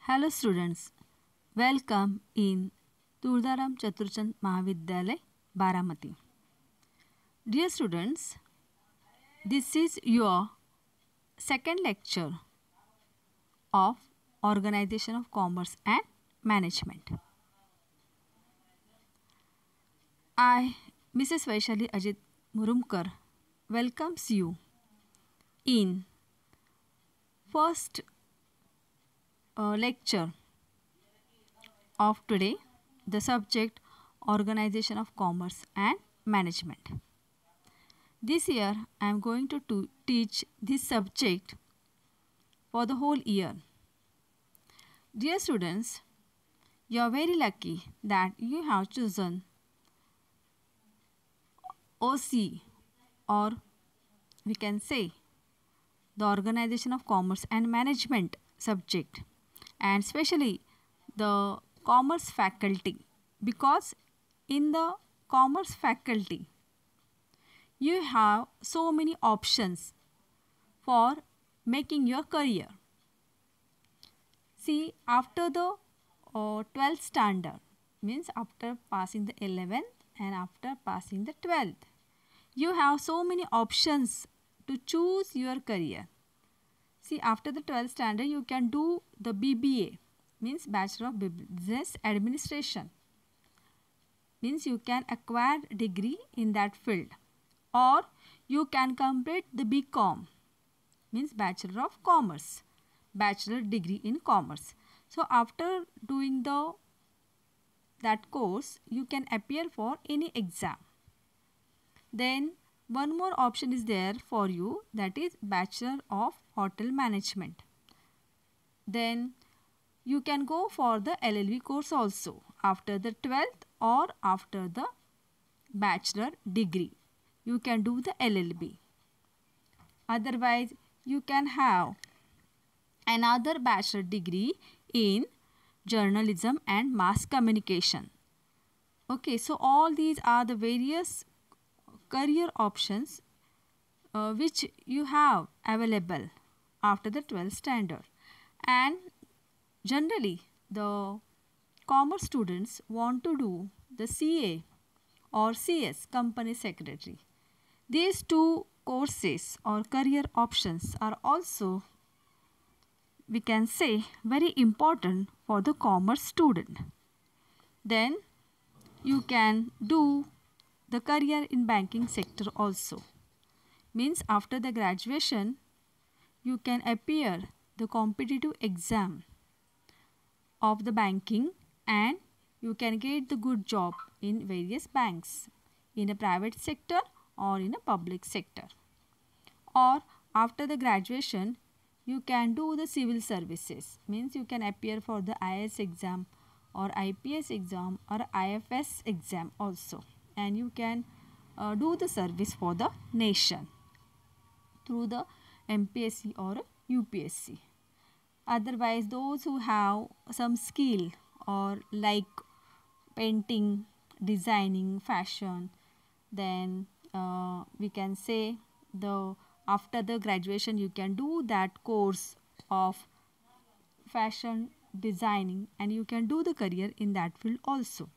Hello students, welcome in Turdaram Chaturchand Mahavidyalay, Baramati. Dear students, this is your second lecture of Organization of Commerce and Management. I, Mrs. Vaishali Ajit Murumkar, welcomes you in first lecture of today, the subject Organization of Commerce and Management. This year I am going to teach this subject for the whole year. Dear students, you are very lucky that you have chosen OC, or we can say the Organization of Commerce and Management subject, and especially the commerce faculty, because in the commerce faculty you have so many options for making your career. See, after the 12th standard, means after passing the 11th and after passing the 12th, you have so many options to choose your career. See, after the 12th standard, you can do the BBA, means Bachelor of Business Administration, means you can acquire degree in that field, or you can complete the BCom, means Bachelor of Commerce, Bachelor degree in Commerce. So after doing that course, you can appear for any exam. Then one more option is there for you, that is Bachelor of Hotel Management. Then you can go for the LLB course also after the 12th or after the bachelor degree. You can do the LLB. Otherwise, you can have another bachelor degree in journalism and mass communication. Okay, so all these are the various career options which you have available after the 12th standard. And generally, the commerce students want to do the CA or CS, company secretary. These two courses or career options are also, we can say, very important for the commerce student. Then you can do the career in banking sector also. Means after the graduation, you can appear the competitive exam of the banking and you can get the good job in various banks, in a private sector or in a public sector. Or after the graduation, you can do the civil services, means you can appear for the IAS exam or IPS exam or IFS exam also, and you can do the service for the nation through the MPSC or UPSC. Otherwise, those who have some skill or like painting, designing, fashion, then we can say after the graduation you can do that course of fashion designing and you can do the career in that field also.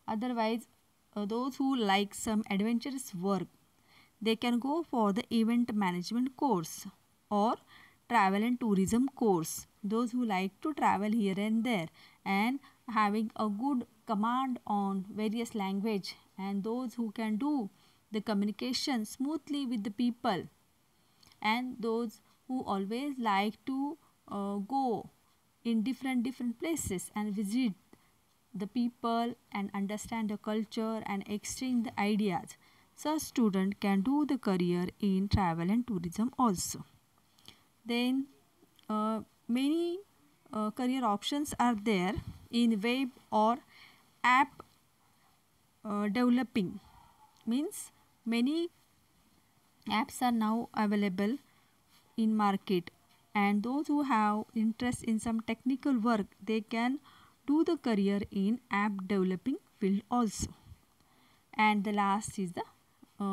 Otherwise, those who like some adventurous work, they can go for the event management course or travel and tourism course. Those who like to travel here and there and having a good command on various language, and those who can do the communication smoothly with the people, and those who always like to go in different places and visit the people and understand the culture and exchange the ideas. Such student can do the career in travel and tourism also. Then many career options are there in web or app developing, means many apps are now available in market, and those who have interest in some technical work, they can do the career in app developing field also. And the last is the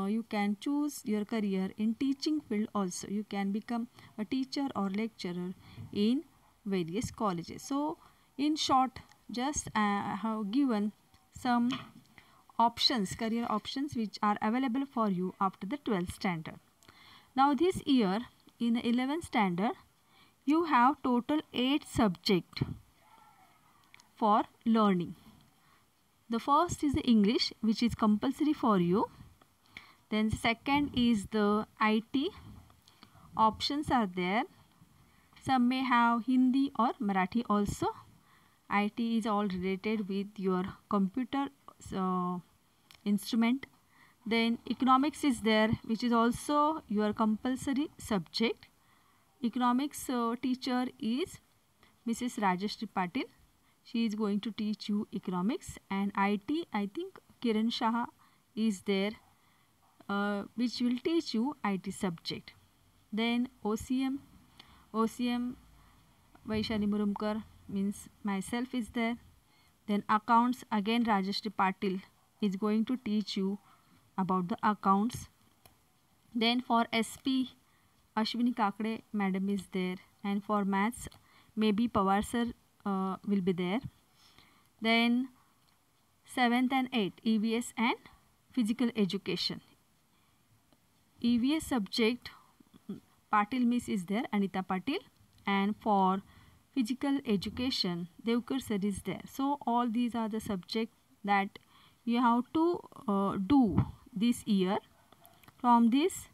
you can choose your career in teaching field also. You can become a teacher or lecturer in various colleges. So in short, just I have given some options, career options which are available for you after the 12th standard. Now this year in the 11th standard, you have total 8 subjects for learning. The first is the English, which is compulsory for you. Then second is the IT. Options are there. Some may have Hindi or Marathi also. IT is all related with your computer instrument. Then economics is there, which is also your compulsory subject. Economics teacher is Mrs. Rajeshri Patil. She is going to teach you economics. And IT, I think Kiran Shah is there, which will teach you IT subject. Then OCM Vaishali Murumkar, means myself, is there. Then accounts, again Rajeshri Patil is going to teach you about the accounts. Then for SP, Ashwini Kakade madam is there. And for maths, maybe Pawar sir will be there. Then 7th and 8th, EVS and physical education. EVS subject, Patil miss is there, Anita Patil. And for physical education, Devkar sir is there. So all these are the subjects that you have to do this year. From this,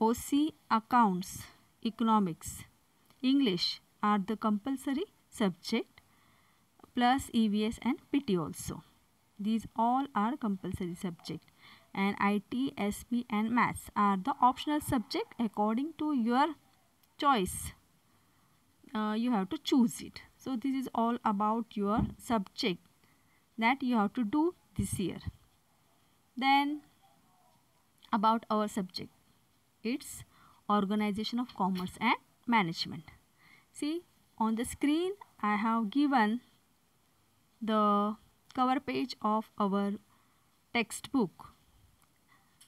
OC, accounts, economics, English are the compulsory subject, plus EVS and PT also. These all are compulsory subject. And IT, SP and maths are the optional subject according to your choice. You have to choose it. So this is all about your subject that you have to do this year. Then about our subject, it's Organization of Commerce and Management. See, on the screen I have given the cover page of our textbook.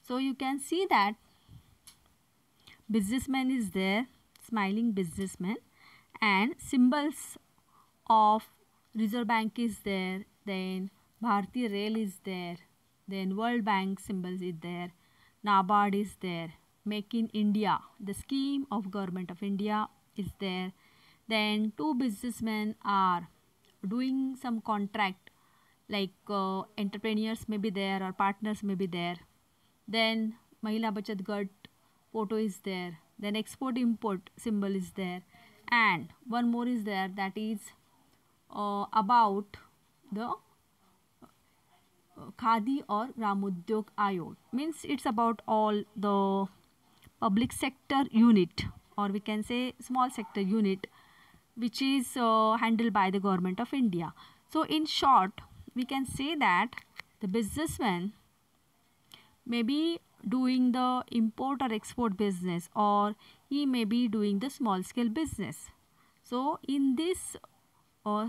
So you can see that businessman is there, smiling businessman, and symbols of Reserve Bank is there, then Bharti Rail is there, then World Bank symbols is there, NABARD is there, Make in India, the scheme of Government of India is there. Then two businessmen are doing some contract, like entrepreneurs may be there or partners may be there. Then Mahila Bachat Gat photo is there. Then export import symbol is there. And one more is there, that is about the Khadi or Gramodyog Ayog. Means it's about all the public sector unit, or we can say small sector unit, which is handled by the Government of India. So in short, we can say that the businessman may be doing the import or export business, or he may be doing the small scale business. So in this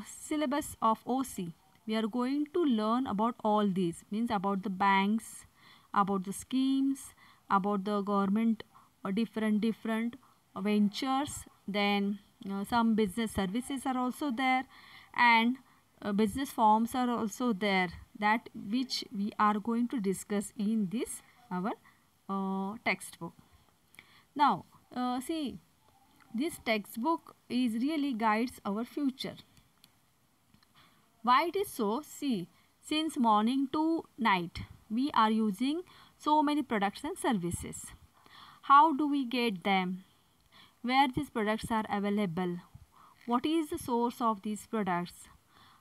syllabus of OC, we are going to learn about all these, means about the banks, about the schemes, about the government or different ventures. Then some business services are also there, and business forms are also there, that which we are going to discuss in this our textbook. Now see, this textbook is really guides our future. Why it is so? See, since morning to night we are using so many products and services. How do we get them? Where these products are available? What is the source of these products?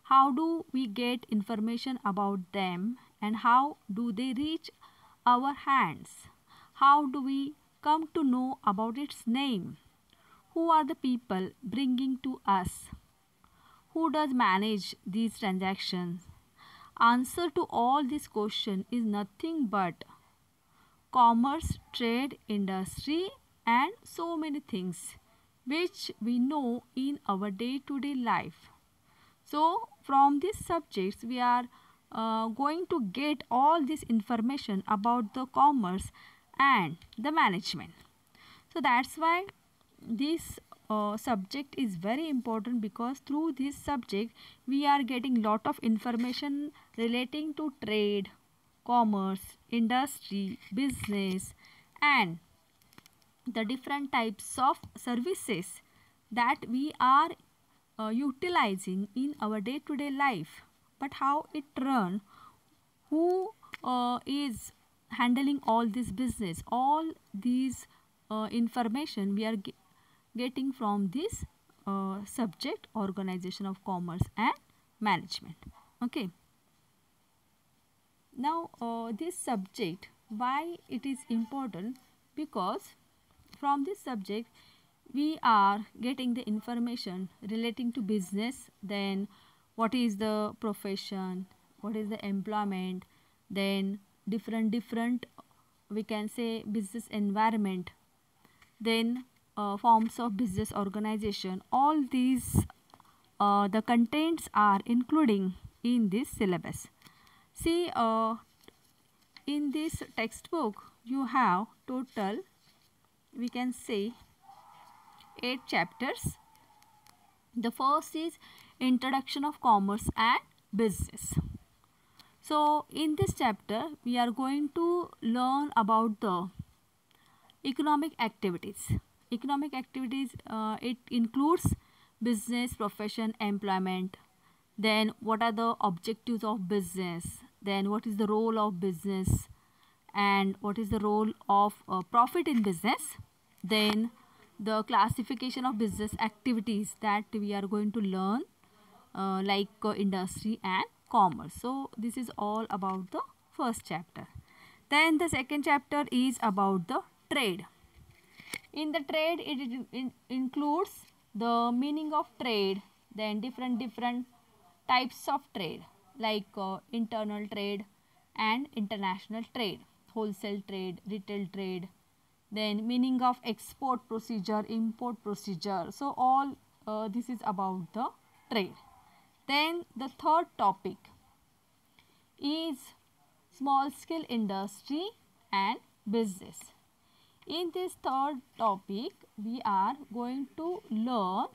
How do we get information about them, and how do they reach our hands? How do we come to know about its name? Who are the people bringing to us? Who does manage these transactions? Answer to all these questions is nothing but commerce, trade, industry, and so many things which we know in our day-to-day life. So from these subjects we are going to get all this information about the commerce and the management. So that's why this subject is very important, because through this subject we are getting lot of information relating to trade, commerce, industry, business, and the different types of services that we are utilizing in our day-to-day life. But how it run, who is handling all this business, all these information we are getting from this subject, organization of commerce and management. Okay. Now this subject, why it is important? Because from this subject we are getting the information relating to business, then what is the profession, what is the employment, then different we can say business environment, then forms of business organization. All these the contents are including in this syllabus. See, in this textbook you have total, we can say, 8 chapters. The first is Introduction of Commerce and Business. So in this chapter we are going to learn about the economic activities. Economic activities, it includes business, profession, employment, then what are the objectives of business, then what is the role of business, and what is the role of profit in business, then the classification of business activities that we are going to learn, like industry and commerce. So this is all about the first chapter. Then the second chapter is about the trade. In the trade, it includes the meaning of trade, then different types of trade, like internal trade and international trade, wholesale trade, retail trade, then meaning of export procedure, import procedure. So all this is about the trade. Then the third topic is small scale industry and business. In this third topic we are going to learn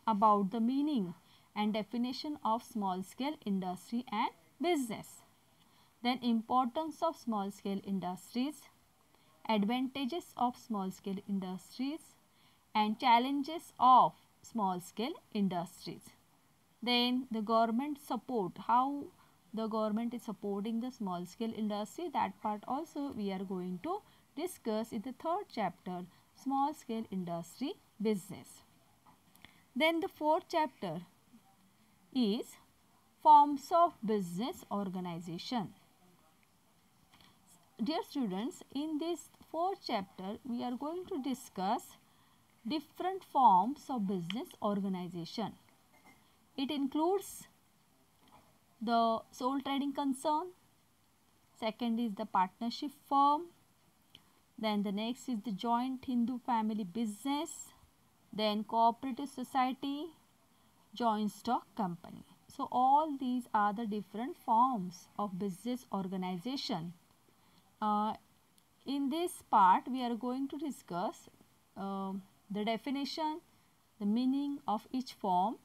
about the meaning and definition of small scale industry and business, then importance of small scale industries, advantages of small scale industries, and challenges of small scale industries. Then the government support, how the government is supporting the small scale industry, that part also we are going to discuss in the third chapter, small scale industry business. Then the fourth chapter is forms of business organization. Dear students, in this fourth chapter we are going to discuss different forms of business organization. It includes the sole trading concern, second is the partnership firm, then the next is the joint Hindu family business, then cooperative society, joint stock company. So all these are the different forms of business organization. In this part we are going to discuss the definition, the meaning of each form,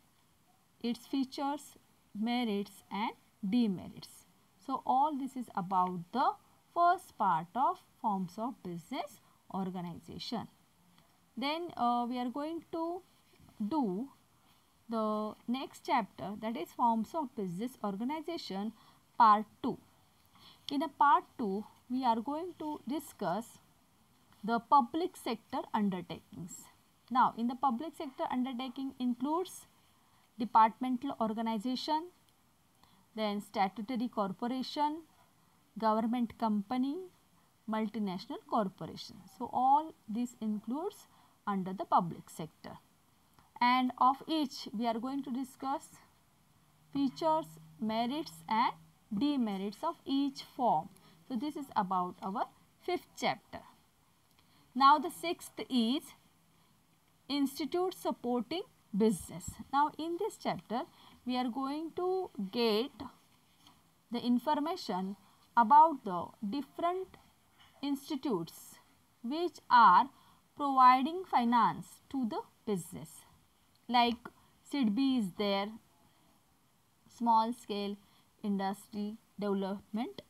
its features, merits and demerits. So all this is about the first part of forms of business organization. Then we are going to do the next chapter, that is forms of business organization, part 2. In a part 2 we are going to discuss the public sector undertakings. Now in the public sector undertaking includes departmental organization, then statutory corporation, government company, multinational corporation. So all this includes under the public sector, and of each we are going to discuss features, merits and demerits of each form. So this is about our fifth chapter. Now the sixth is institute supporting business. Now in this chapter we are going to get the information about the different institutes which are providing finance to the business. Like SIDBI is there, Small Scale Industry Development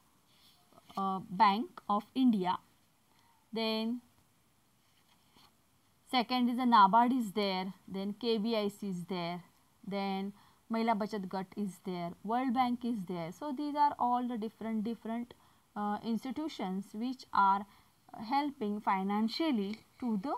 Bank of India. Then second is the NABARD is there, then KVIC is there, then Mahila Bachat Gat is there, World Bank is there. So these are all the different institutions which are helping financially to the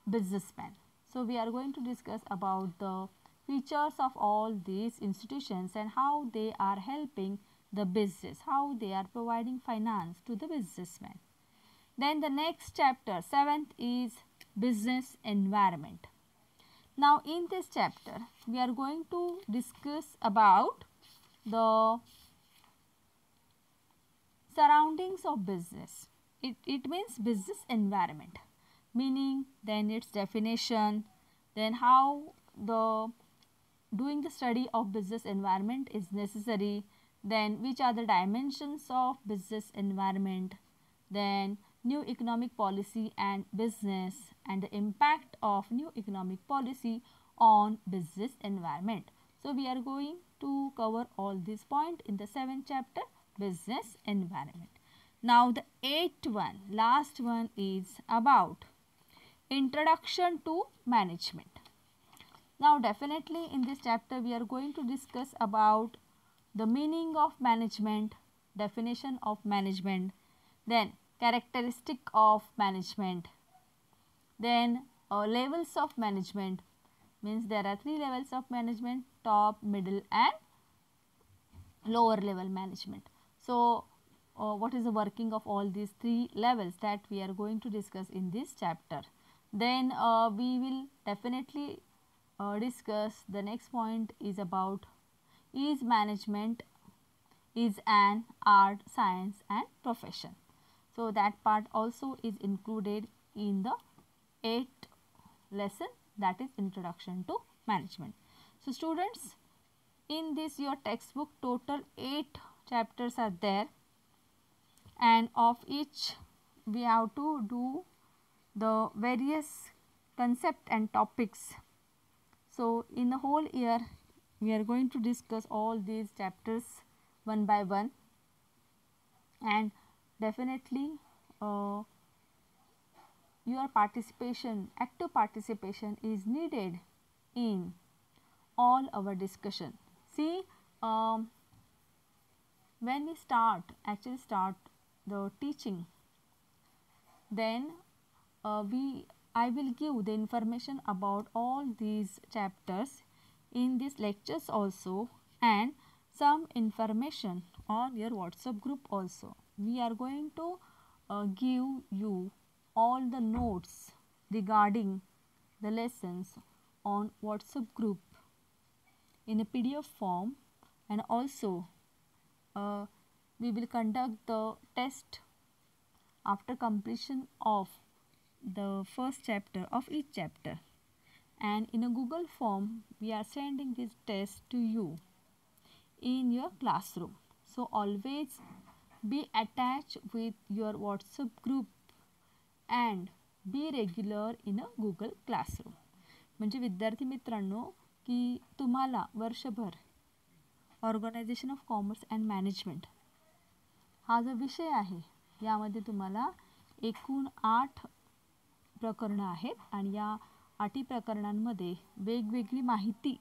businessman. So we are going to discuss about the features of all these institutions and how they are helping the business, how they are providing finance to the businessman. Then the next chapter, 7th, is business environment. Now in this chapter we are going to discuss about the surroundings of business. It means business environment, meaning then its definition, then how the doing the study of business environment is necessary, then which are the dimensions of business environment, then new economic policy and business, and the impact of new economic policy on business environment. So we are going to cover all these points in the 7th chapter, business environment. Now the 8th one, last one, is about introduction to management. Now definitely in this chapter we are going to discuss about the meaning of management, definition of management, then characteristic of management, then levels of management, means there are 3 levels of management: top, middle and lower level management. So what is the working of all these 3 levels, that we are going to discuss in this chapter. Then we will definitely discuss the next point is about, is management is an art, science and profession. So that part also is included in the 8th lesson, that is introduction to management. So students, in this your textbook total 8 chapters are there, and of each we have to do the various concept and topics. So in the whole year we are going to discuss all these chapters one by one, and definitely your participation, active participation is needed in all our discussion. See, when we start the teaching, then I will give the information about all these chapters in these lectures also, and some information on your WhatsApp group also. We are going to give you all the notes regarding the lessons on WhatsApp group in a PDF form, and also we will conduct the test after completion of the first chapter of each chapter, and in a Google form we are sending this test to you in your classroom. So always be attached with your WhatsApp group and be regular in a Google Classroom. म्हणजे विद्यार्थी मित्रांनो, की तुम्हाला वर्षभर organisation of commerce and management हा जो विषय आहे, यामध्ये तुम्हाला एकूण 8 प्रकरणं आहेत, आणि या 8 प्रकरणांमध्ये वेगवेगळी माहिती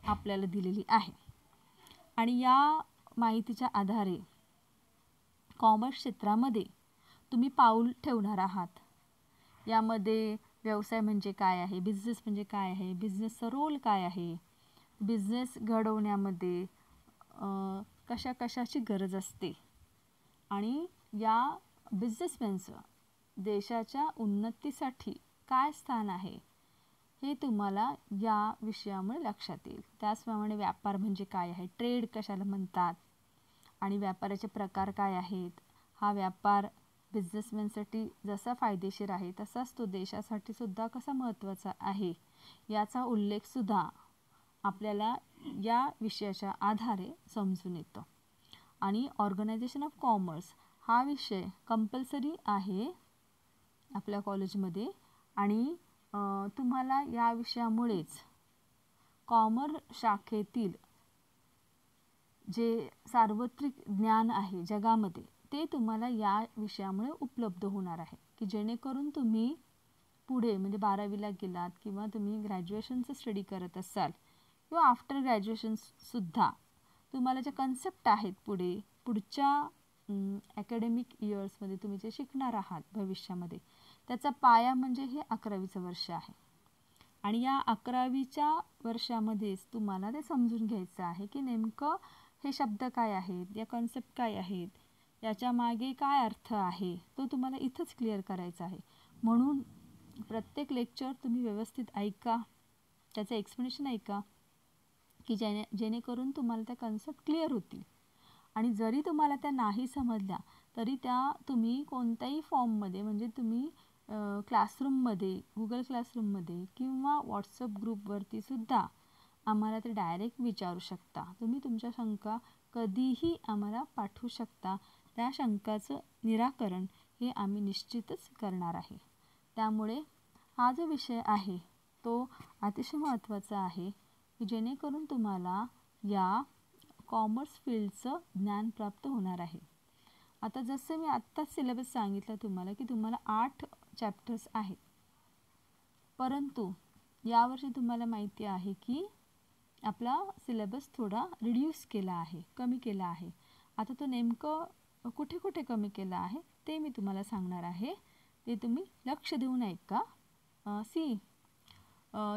आपल्याला दिलेली आहे, आणि या माहितीच्या आधारे कॉमर्स क्षेत्रामध्ये तुम्ही पाऊल ठेवणार आहात. यामध्ये व्यवसाय म्हणजे काय आहे, बिझनेस म्हणजे काय आहे, बिझनेसचा रोल काय आहे, बिझनेस घडवण्यामध्ये कशा कशाची गरज असते, आणि या बिझनेसमॅनचं देशाच्या उन्नतीसाठी काय स्थान आहे, हे तुम्हाला या विषयामुळे लक्षात येईल. त्याचप्रमाणे व्यापार म्हणजे काय आहे, ट्रेड कशाला म्हणतात, आणि व्यापाराचे प्रकार काय आहेत, हा व्यापार बिझनेसमॅनसाठी जसा फायदेशीर आहे तसाच तो देशासाठी सुद्धा कसा महत्त्वाचा आहे, याचा उल्लेखसुद्धा आपल्याला या विषयाच्या आधारे समजून येतो. आणि ऑर्गनायझेशन ऑफ कॉमर्स हा विषय कंपल्सरी आहे आपल्या कॉलेजमध्ये, आणि तुम्हाला या विषयामुळेच कॉमर्स शाखेतील जे सार्वत्रिक ज्ञान आहे जगामध्ये ते तुम्हाला या विषयामुळे उपलब्ध होणार आहे, की जेणेकरून तुम्ही पुढे म्हणजे 12वीला गेलात किंवा तुम्ही ग्रॅज्युएशनचं स्टडी करत असाल किंवा आफ्टर ग्रॅज्युएशनसुद्धा तुम्हाला ज्या कन्सेप्ट आहेत पुढच्या ॲकॅडमिक इयर्समध्ये तुम्ही जे शिकणार आहात भविष्यामध्ये त्याचा पाया म्हणजे हे 11वीचं वर्ष आहे. आणि या 11वीच्या वर्षामध्येच तुम्हाला ते समजून घ्यायचं आहे की नेमकं हे शब्द काय आहेत, या कन्सेप्ट काय आहेत, याच्या मागे काय अर्थ आहे, तो तुम्हाला इथंच क्लिअर करायचा आहे. म्हणून प्रत्येक लेक्चर तुम्ही व्यवस्थित ऐका, त्याचं एक्सप्लेनेशन ऐका, की जेणेकरून तुम्हाला त्या कन्सेप्ट क्लिअर होतील. आणि जरी तुम्हाला त्या नाही समजल्या तरी त्या तुम्ही कोणत्याही फॉर्ममध्ये म्हणजे तुम्ही क्लासरूममध्ये, गुगल क्लासरूममध्ये किंवा व्हॉट्सअप ग्रुपवरती सुद्धा आम्हाला ते डायरेक्ट विचारू शकता. तुम्ही तुमच्या शंका कधीही आम्हाला पाठवू शकता. त्या शंकाचं निराकरण हे आम्ही निश्चितच करणार आहे. त्यामुळे हा जो विषय आहे तो अतिशय महत्त्वाचा आहे, की जेणेकरून तुम्हाला या कॉमर्स फील्डचं ज्ञान प्राप्त होणार आहे. आता जसं मी आत्ताच सिलेबस सांगितलं तुम्हाला की तुम्हाला 8 चॅप्टर्स आहेत, परंतु यावर्षी तुम्हाला माहिती आहे की आपला सिलेबस थोडा रिड्यूस केला आहे, कमी केला आहे. आता तो नेमकं कुठे कुठे कमी केला आहे ते मी तुम्हाला सांगणार आहे, ते तुम्ही लक्ष देऊन ऐका.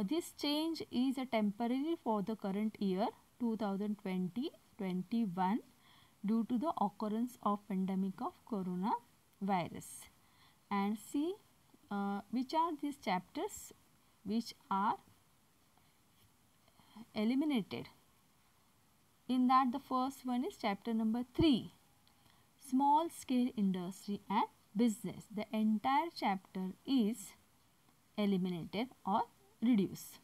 This change is a temporary for the current year 2020-21 due to the occurrence of pandemic of coronavirus. And see which are these chapters which are eliminated. In that the first one is chapter number 3, small scale industry and business. The entire chapter is eliminated or reduced.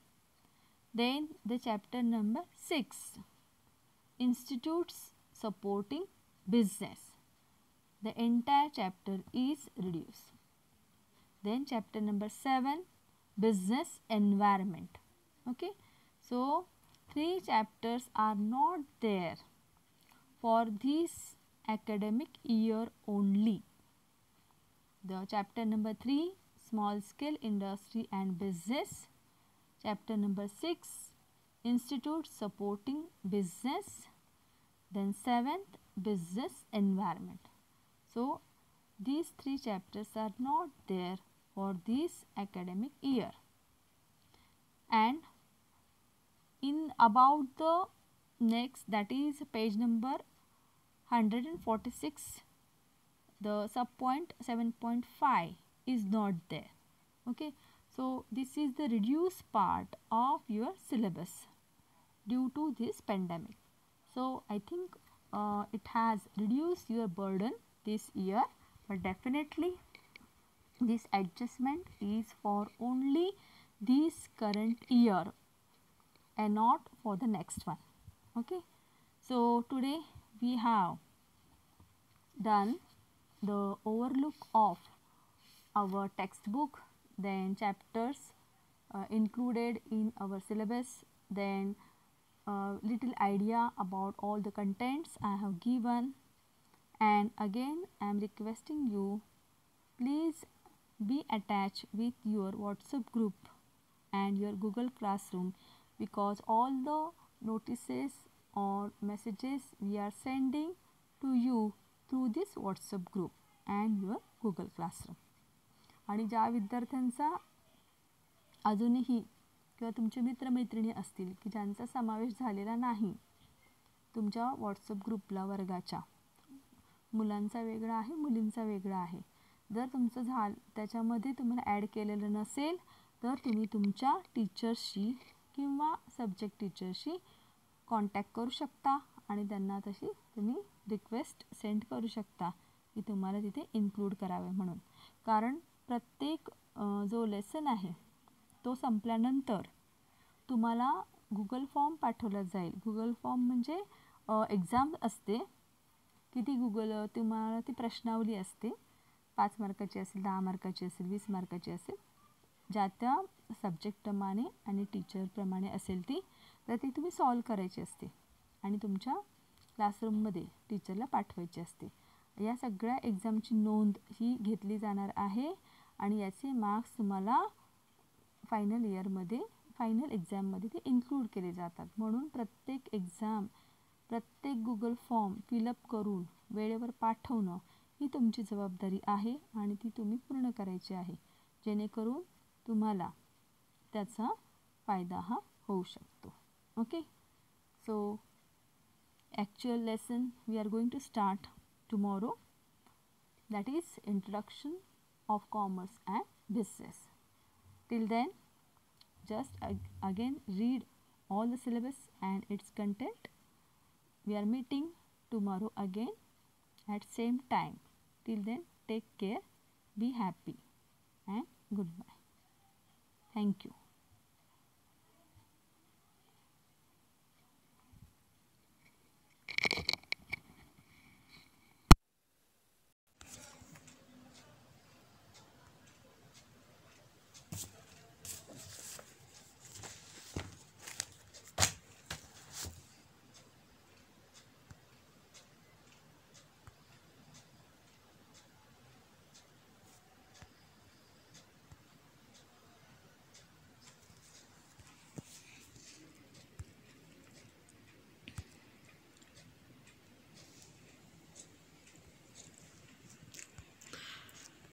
Then the chapter number 6, institutes supporting business. The entire chapter is reduced. Then chapter number 7, business environment. Okay, so 3 chapters are not there for this academic year only. The chapter number 3, small scale industry and business. Chapter number 6, institute supporting business. Then 7th, business environment. So these 3 chapters are not there for this academic year. And in about the next, that is page number 146, the subpoint 7.5 is not there. Okay, so this is the reduced part of your syllabus due to this pandemic. So I think it has reduced your burden this year, but definitely this adjustment is for only this current year and not for the next one. Okay, so today we have done the overlook of our textbook, then chapters included in our syllabus, then little idea about all the contents I have given. And again I am requesting you, please be attached with your WhatsApp group and your Google Classroom, because all the notices or messages we are sending to you through this WhatsApp group and your Google Classroom. आणि ज्या विद्यार्थ्यांचा अजूनही किंवा तुमचे मित्रमैत्रिणी असतील की ज्यांचा समावेश झालेला नाही तुमच्या व्हॉट्सअप ग्रुपला, वर्गाच्या, मुलांचा वेगळा आहे, मुलींचा वेगळा आहे, जर तुमचं त्याच्यामध्ये तुम्हाला ॲड केलेलं नसेल तर तुम्ही तुमच्या टीचर्सशी किंवा सब्जेक्ट टीचरशी कॉन्टॅक्ट करू शकता आणि त्यांना तशी तुम्ही रिक्वेस्ट सेंड करू शकता की तुम्हाला तिथे इन्क्लूड करावे म्हणून. कारण प्रत्येक जो लेसन आहे तो संपल्यानंतर तुम्हाला गुगल फॉर्म पाठवला जाईल. गुगल फॉर्म म्हणजे एक्झाम असते की ती तुम्हाला ती प्रश्नावली असते, 5 मार्काची असेल, 10 मार्काची असेल, 20 मार्काची असेल. ज्या त्या सब्जेक्टप्रमाणे आणि टीचरप्रमाणे असेल ती, तर ती तुम्ही सॉल्व करायची असते आणि तुमच्या क्लासरूममध्ये टीचरला पाठवायची असते. या सगळ्या एक्झामची नोंद ही घेतली जाणार आहे आणि याचे मार्क्स तुम्हाला फायनल इयरमध्ये, फायनल एक्झाममध्ये ते इन्क्लूड केले जातात. म्हणून प्रत्येक एक्झाम, प्रत्येक गुगल फॉर्म फिलअप करून वेळेवर पाठवणं ही तुमची जबाबदारी आहे आणि ती तुम्ही पूर्ण करायची आहे, जेणेकरून तुम्हाला त्याचा फायदा हा होऊ शकतो. Okay, so actual lesson we are going to start tomorrow, that is introduction of commerce and business. Till then, just again read all the syllabus and its content. We are meeting tomorrow again at same time. Till then, take care, be happy and goodbye. Thank you.